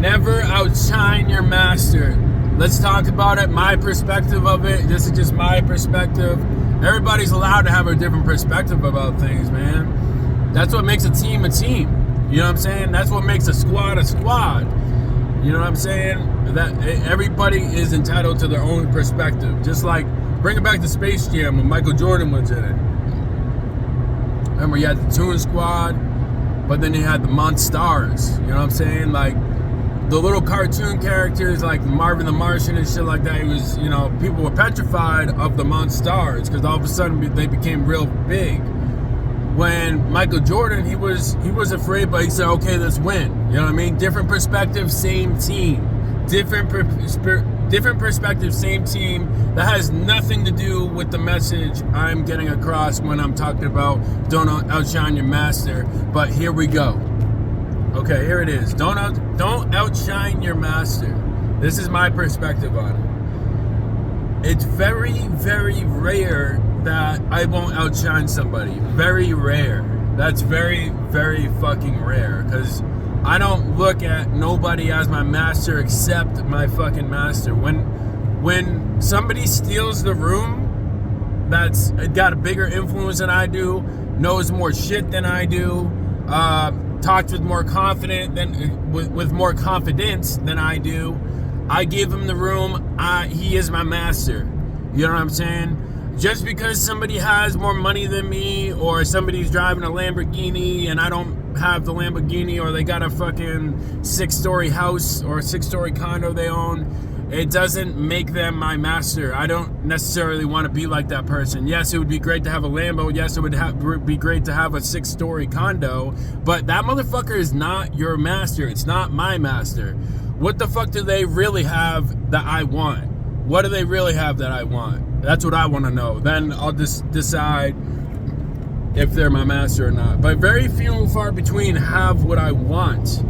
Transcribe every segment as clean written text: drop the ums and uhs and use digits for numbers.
Never outshine your master. Let's talk about it. My perspective of it. This is just my perspective. Everybody's allowed to have a different perspective about things, man. That's what makes a team a team. You know what I'm saying? That's what makes a squad a squad. You know what I'm saying? That everybody is entitled to their own perspective. Just like, bring it back to Space Jam when Michael Jordan was in it. Remember, you had the Toon Squad, but then you had the Monstars. You know what I'm saying? Like, the little cartoon characters like Marvin the Martian and shit like that, it was, you know, people were petrified of the Monstars because all of a sudden they became real big. When Michael Jordan, he was afraid, but he said, okay, let's win. You know what I mean? Different perspective, same team. Different perspective, same team. That has nothing to do with the message I'm getting across when I'm talking about don't outshine your master. But here we go. Okay, here it is. Don't outshine your master. This is my perspective on it. It's very, very rare that I won't outshine somebody. Very rare. That's very, very fucking rare. Because I don't look at nobody as my master except my fucking master. When somebody steals the room, that's got a bigger influence than I do, knows more shit than I do, talks with more with more confidence than I do, I give him the room. He is my master. You know what I'm saying? Just because somebody has more money than me, or somebody's driving a Lamborghini and I don't have the Lamborghini, or they got a fucking 6-story house or a 6-story condo they own, it doesn't make them my master. I don't necessarily want to be like that person. Yes, it would be great to have a Lambo. Yes, it would be great to have a 6-story condo. But that motherfucker is not your master. It's not my master. What the fuck do they really have that I want? What do they really have that I want? That's what I want to know. Then I'll just decide if they're my master or not. But very few and far between have what I want.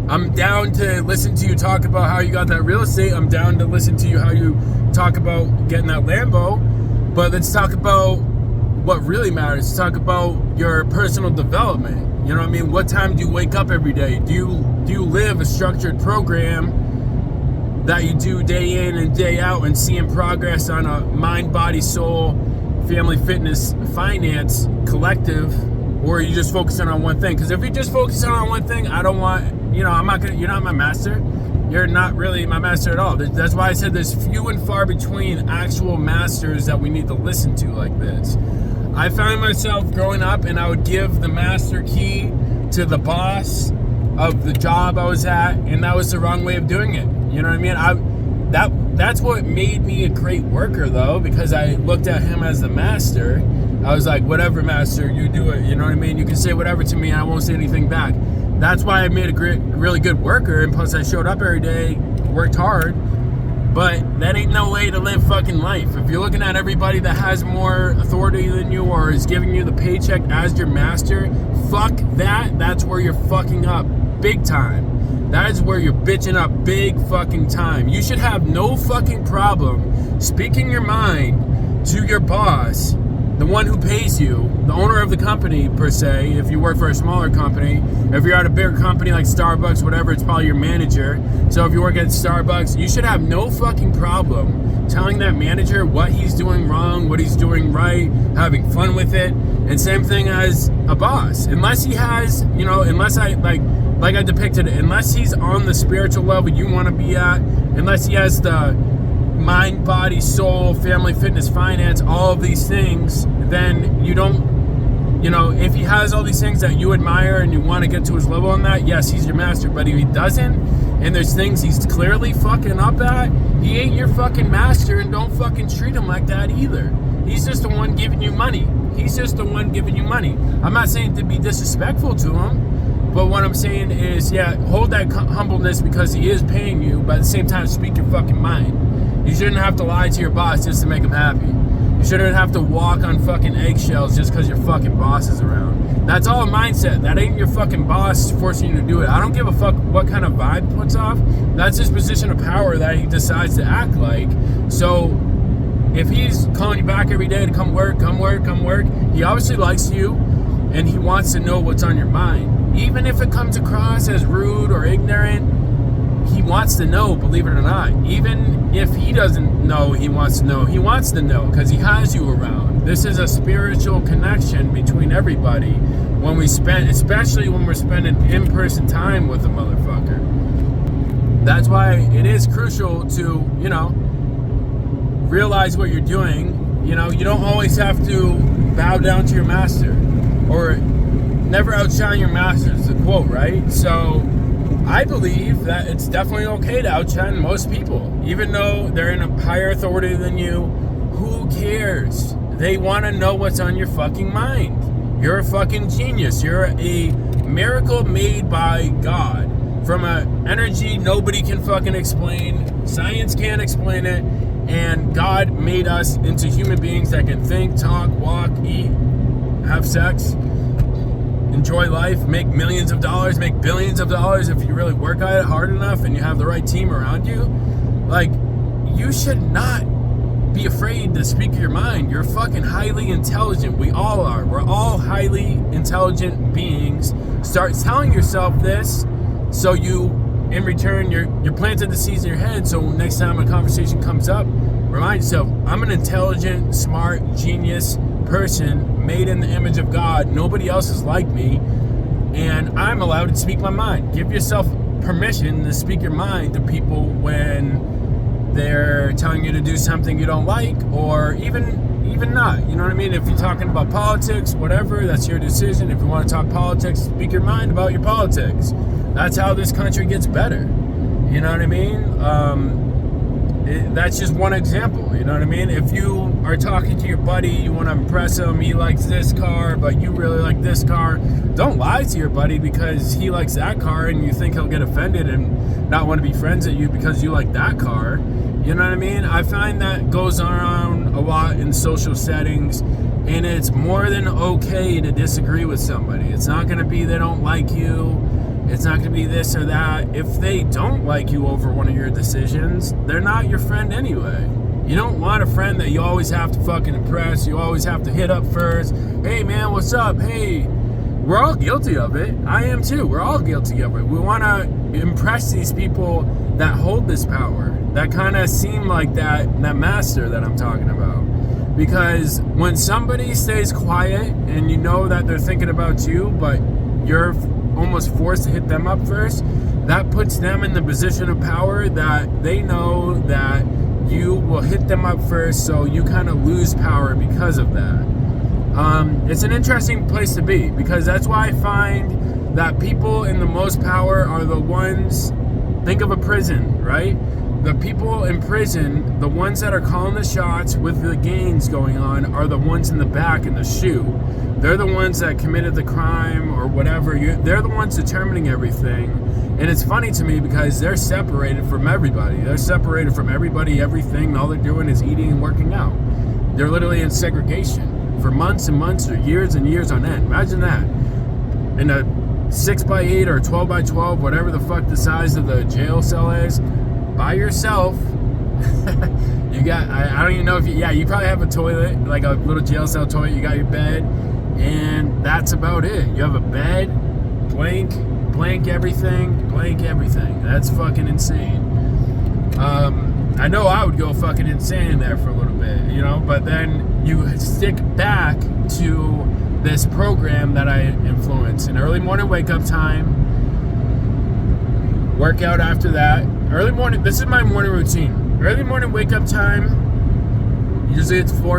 I'm down to listen to you talk about how you got that real estate. I'm down to listen to you how you talk about getting that Lambo. But let's talk about what really matters. Let's talk about your personal development. You know what I mean? What time do you wake up every day? Do you live a structured program that you do day in and day out and seeing progress on a mind, body, soul, family, fitness, finance collective? Or are you just focusing on one thing? Because if you're just focusing on one thing, I don't want, you're not my master. You're not really my master at all. That's why I said there's few and far between actual masters that we need to listen to like this. I found myself growing up and I would give the master key to the boss of the job I was at, and that was the wrong way of doing it. You know what I mean? That's what made me a great worker, though, because I looked at him as the master. I was like, whatever, master, you do it. You know what I mean? You can say whatever to me, and I won't say anything back. That's why I made a really good worker, and plus I showed up every day, worked hard. But that ain't no way to live fucking life. If you're looking at everybody that has more authority than you or is giving you the paycheck as your master, fuck that. That's where you're fucking up big time. That is where you're bitching up big fucking time. You should have no fucking problem speaking your mind to your boss, the one who pays you, the owner of the company per se, if you work for a smaller company. If you're at a bigger company like Starbucks, whatever, it's probably your manager. So if you work at Starbucks, you should have no fucking problem telling that manager what he's doing wrong, what he's doing right, having fun with it. And same thing as a boss. Unless he has, unless like I depicted it, unless he's on the spiritual level you want to be at, unless he has the mind, body, soul, family, fitness, finance, all of these things, then you don't, if he has all these things that you admire and you want to get to his level on that, yes, he's your master. But if he doesn't, and there's things he's clearly fucking up at, he ain't your fucking master, and don't fucking treat him like that either. He's just the one giving you money. He's just the one giving you money. I'm not saying to be disrespectful to him, but what I'm saying is, hold that humbleness because he is paying you, but at the same time, speak your fucking mind. You shouldn't have to lie to your boss just to make him happy. You shouldn't have to walk on fucking eggshells just because your fucking boss is around. That's all a mindset. That ain't your fucking boss forcing you to do it. I don't give a fuck what kind of vibe he puts off. That's his position of power that he decides to act like. So if he's calling you back every day to come work, he obviously likes you. and he wants to know what's on your mind. Even if it comes across as rude or ignorant, he wants to know, believe it or not. Even if he doesn't know, he wants to know because he has you around. This is a spiritual connection between everybody when we spend, especially when we're spending in-person time with a motherfucker. That's why it is crucial to, realize what you're doing. You don't always have to bow down to your master, or never outshine your master is the quote, right? So I believe that it's definitely okay to outshine most people, even though they're in a higher authority than you. Who cares? They want to know what's on your fucking mind. You're a fucking genius. You're a miracle made by God from an energy nobody can fucking explain. Science can't explain it. And God made us into human beings that can think, talk, walk, eat, have sex, enjoy life, make millions of dollars, make billions of dollars if you really work at it hard enough and you have the right team around you. Like, you should not be afraid to speak your mind. You're fucking highly intelligent. We all are. We're all highly intelligent beings. Start telling yourself this, so you, in return, you're planting the seeds in your head, so next time a conversation comes up, remind yourself, I'm an intelligent, smart, genius person made in the image of God. Nobody else is like me, and I'm allowed to speak my mind. Give yourself permission to speak your mind to people when they're telling you to do something you don't like, or even not. You know what I mean? If you're talking about politics, whatever, that's your decision. If you want to talk politics, speak your mind about your politics. That's how this country gets better. You know what I mean? That's just one example. You know what I mean? If you are talking to your buddy, you want to impress him, he likes this car, but you really like this car, don't lie to your buddy because he likes that car and you think he'll get offended and not want to be friends with you because you like that car. You know what I mean? I find that goes around a lot in social settings, and it's more than okay to disagree with somebody. It's not going to be they don't like you. It's not going to be this or that. If they don't like you over one of your decisions, they're not your friend anyway. You don't want a friend that you always have to fucking impress. You always have to hit up first. Hey, man, what's up? Hey, we're all guilty of it. I am too. We're all guilty of it. We want to impress these people that hold this power, that kind of seem like that master that I'm talking about. Because when somebody stays quiet and you know that they're thinking about you, but you're almost forced to hit them up first, that puts them in the position of power that they know that you will hit them up first, so you kind of lose power because of that. It's an interesting place to be, because that's why I find that people in the most power are the ones, think of a prison, right? The people in prison, the ones that are calling the shots with the gains going on, are the ones in the back in the shoe. They're the ones that committed the crime or whatever. They're the ones determining everything. And it's funny to me because they're separated from everybody. They're separated from everybody, everything. All they're doing is eating and working out. They're literally in segregation for months and months or years and years on end. Imagine that. In a 6x8 or 12x12, whatever the fuck the size of the jail cell is, by yourself. You got, I don't even know if you probably have a toilet, like a little jail cell toilet. You got your bed, and that's about it. You have a bed, blank everything. That's fucking insane. I know I would go fucking insane there for a little bit, but then you stick back to this program that I influence. An early morning wake up time, workout after that. Early morning, this is my morning routine. Early morning wake up time, usually it's 4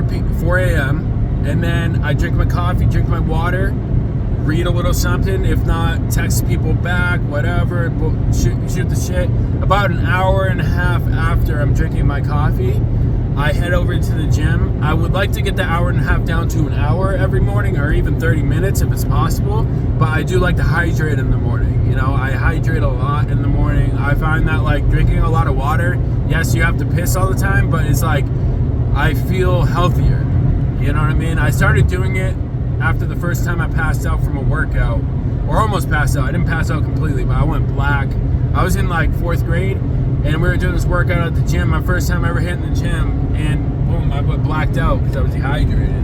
a.m. And then I drink my coffee, drink my water, read a little something. If not, text people back, whatever, shoot the shit. About an hour and a half after I'm drinking my coffee, I head over to the gym. I would like to get the hour and a half down to an hour every morning, or even 30 minutes if it's possible. But I do like to hydrate in the morning. I hydrate a lot in the morning. I find that like drinking a lot of water, yes, you have to piss all the time, but it's like I feel healthier. You know what I mean? I started doing it after the first time I passed out from a workout, or almost passed out. I didn't pass out completely, but I went black. I was in like 4th grade, and we were doing this workout at the gym, my first time ever hitting the gym, and boom, I went blacked out because I was dehydrated.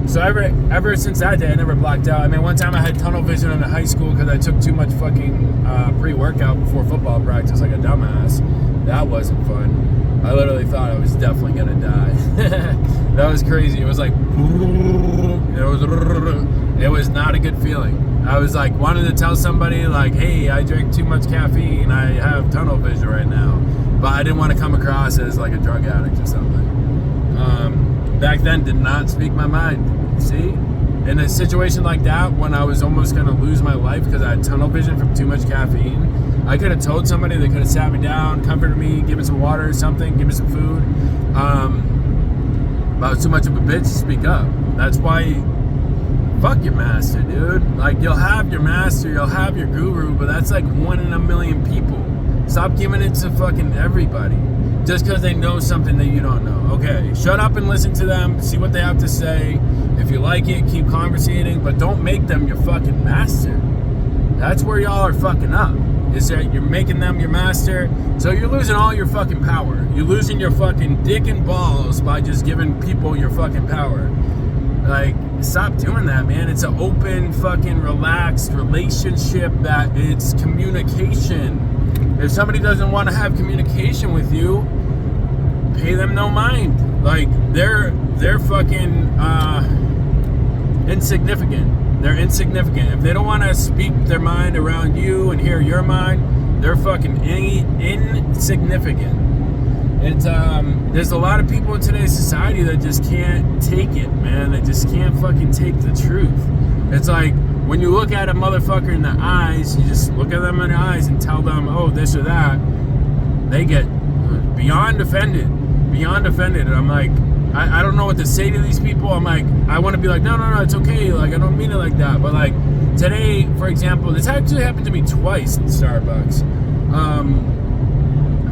So ever since that day, I never blacked out. I mean, one time I had tunnel vision in high school because I took too much fucking pre-workout before football practice like a dumbass. That wasn't fun. I literally thought I was definitely gonna die. That was crazy. It was like, it was not a good feeling. I was like wanting to tell somebody like, hey, I drank too much caffeine. I have tunnel vision right now. But I didn't want to come across as like a drug addict or something. Back then, did not speak my mind. See? In a situation like that, when I was almost going to lose my life because I had tunnel vision from too much caffeine, I could have told somebody, they could have sat me down, comforted me, give me some water or something, give me some food. But I was too much of a bitch to speak up. That's why, fuck your master, dude. Like, you'll have your master, you'll have your guru, but that's like 1 in a million people. Stop giving it to fucking everybody just because they know something that you don't know. Okay, shut up and listen to them, see what they have to say. If you like it, keep conversating, but don't make them your fucking master. That's where y'all are fucking up, is that you're making them your master, so you're losing all your fucking power. You're losing your fucking dick and balls by just giving people your fucking power. Like, stop doing that, man. It's an open, fucking relaxed relationship that it's communication. If somebody doesn't want to have communication with you, pay them no mind. Like, they're fucking insignificant. They're insignificant. If they don't want to speak their mind around you and hear your mind, they're fucking insignificant. It's there's a lot of people in today's society that just can't take it, man. They just can't fucking take the truth. It's like, when you look at a motherfucker in the eyes, you just look at them in the eyes and tell them, oh, this or that, they get beyond offended. And I'm like, I don't know what to say to these people. I'm like, I want to be like, no, it's okay. Like, I don't mean it like that. But like, today, for example, this actually happened to me twice in Starbucks.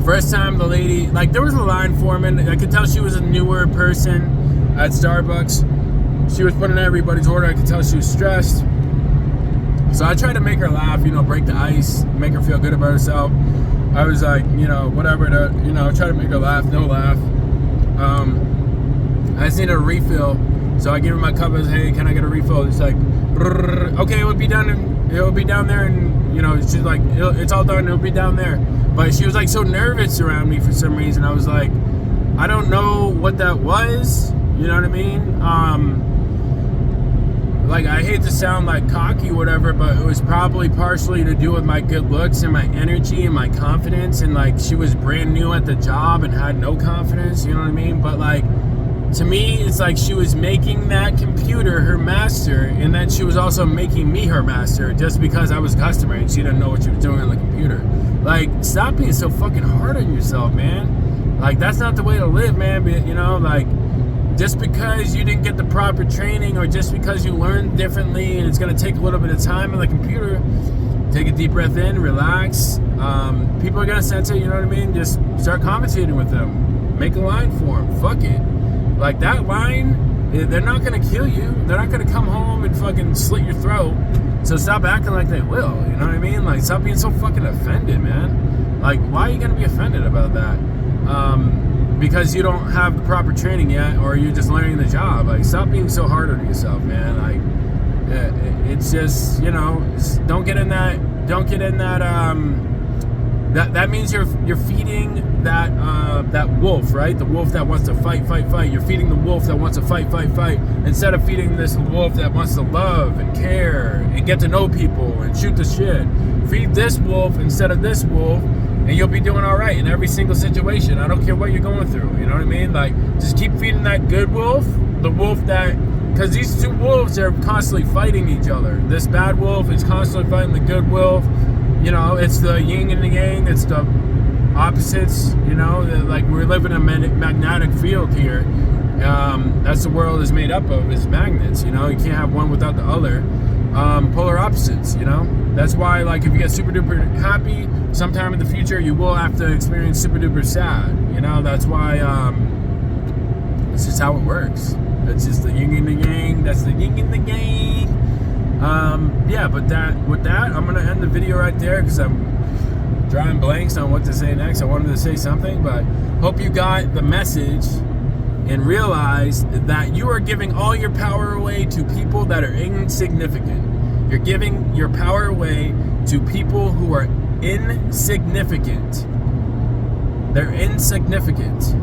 First time the lady, like, there was a line foreman. I could tell she was a newer person at Starbucks. She was putting in everybody's order. I could tell she was stressed. So I tried to make her laugh, break the ice, make her feel good about herself. I was like, whatever, try to make her laugh, no laugh. I just needed a refill. So I gave her my cup and said, hey, can I get a refill? It's like, okay, it'll be down there, and she's like, it's all done, it'll be down there. But she was like so nervous around me for some reason. I was like, I don't know what that was, you know what I mean? Like, I hate to sound like cocky or whatever, but it was probably partially to do with my good looks and my energy and my confidence. And like, she was brand new at the job and had no confidence, you know what I mean? But like, to me, it's like she was making that computer her master, and then she was also making me her master just because I was a customer and she didn't know what she was doing on the computer. Like, stop being so fucking hard on yourself, man. Like, that's not the way to live, man. But, like, just because you didn't get the proper training, or just because you learned differently and it's going to take a little bit of time on the computer, take a deep breath in, relax. People are going to sense it, you know what I mean? Just start conversating with them. Make a line for them. Fuck it. Like, that line, they're not going to kill you. They're not going to come home and fucking slit your throat. So stop acting like they will, you know what I mean? Like, stop being so fucking offended, man. Like, why are you going to be offended about that? Because you don't have the proper training yet, or you're just learning the job. Like, stop being so hard on yourself, man. Like, it's just, don't get in that, that means you're feeding that wolf, right? The wolf that wants to fight. You're feeding the wolf that wants to fight, instead of feeding this wolf that wants to love and care and get to know people and shoot the shit. Feed this wolf instead of this wolf, and you'll be doing all right in every single situation. I don't care what you're going through, you know what I mean? Like, just keep feeding that good wolf, the wolf that, because these two wolves are constantly fighting each other. This bad wolf is constantly fighting the good wolf. It's the yin and the yang, it's the opposites, like, we're living in a magnetic field here. That's the world is made up of, is magnets, you can't have one without the other. Polar opposites, that's why, like, if you get super duper happy, sometime in the future you will have to experience super duper sad, that's why, it's just how it works. It's just the yin and the yang, that's the yin and the yang. Yeah, but with that, I'm gonna end the video right there, because I'm drawing blanks on what to say next. I wanted to say something, but hope you got the message and realize that you are giving all your power away to people that are insignificant. You're giving your power away to people who are insignificant. They're insignificant.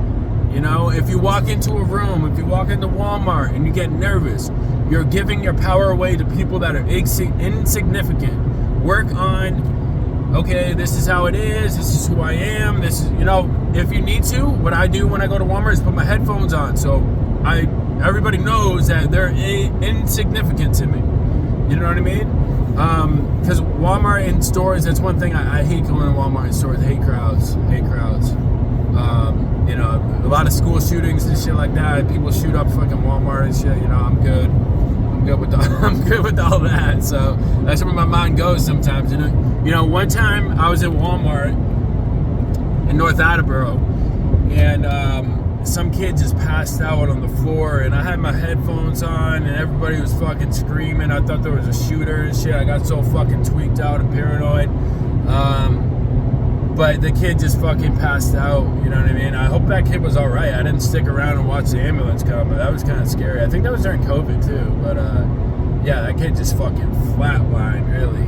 You know, if you walk into a room, if you walk into Walmart and you get nervous, you're giving your power away to people that are insignificant. Work on, okay, this is how it is. This is who I am. This is, you know, if you need to, what I do when I go to Walmart is put my headphones on. So everybody knows that they're insignificant to me. You know what I mean? Because Walmart in stores, that's one thing I hate going to Walmart in stores. I hate crowds. You know, a lot of school shootings and shit like that. People shoot up fucking Walmart and shit. You know, I'm good with all that. So that's where my mind goes sometimes. You know, one time I was at Walmart in North Attleboro, and some kid just passed out on the floor, and I had my headphones on, and everybody was fucking screaming. I thought there was a shooter and shit. I got so fucking tweaked out and paranoid. But the kid just fucking passed out, you know what I mean? I hope that kid was all right. I didn't stick around and watch the ambulance come, but that was kind of scary. I think that was during COVID too, but yeah, that kid just fucking flatlined, really.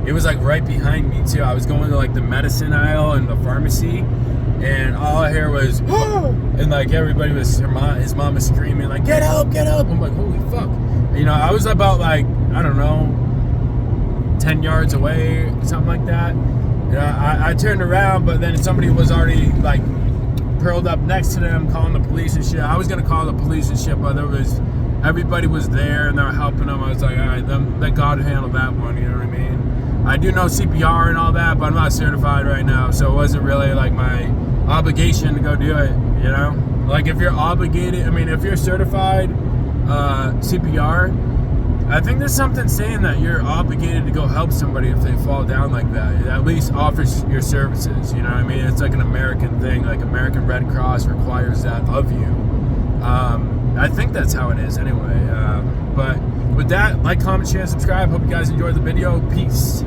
It was like right behind me too. I was going to like the medicine aisle in the pharmacy, and all I hear was, and like everybody was, his mom was screaming like, get help, get help. I'm like, holy fuck. You know, I was about like, I don't know, 10 yards away, something like that. You know, I turned around, but then somebody was already like curled up next to them, calling the police and shit. I was gonna call the police and shit, but everybody was there and they were helping them. I was like, all right, let God handle that one. You know what I mean? I do know CPR and all that, but I'm not certified right now, so it wasn't really like my obligation to go do it. You know, like if you're obligated, I mean, if you're certified CPR. I think there's something saying that you're obligated to go help somebody if they fall down like that. It at least offers your services, you know what I mean? It's like an American thing, like American Red Cross requires that of you. I think that's how it is anyway. But with that, like, comment, share, subscribe. Hope you guys enjoyed the video. Peace.